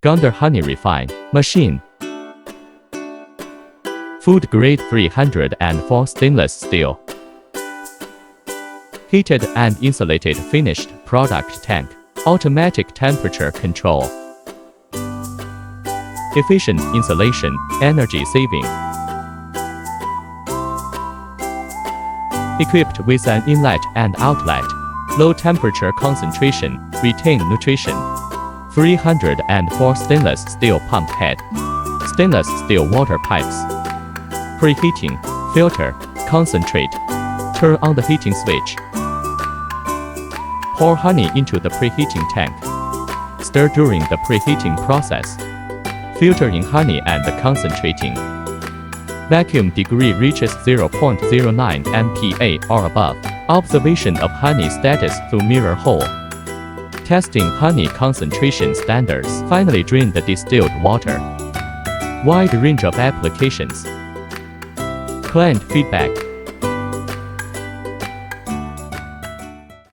Gondor Honey Refine Machine. Food grade 304 stainless steel. Heated and insulated finished product tank. Automatic temperature control. Efficient insulation, energy saving. Equipped with an inlet and outlet. Low temperature concentration, retain nutrition. 304 stainless steel pump head. Stainless steel water pipes. Preheating, filter, concentrate. Turn on the heating switch. Pour honey into the preheating tank. Stir during the preheating process. Filtering honey and concentrating. Vacuum degree reaches 0.09 MPa or above. Observation of honey status through mirror hole. Testing honey concentration standards. Finally, drain the distilled water. Wide range of applications. Client feedback.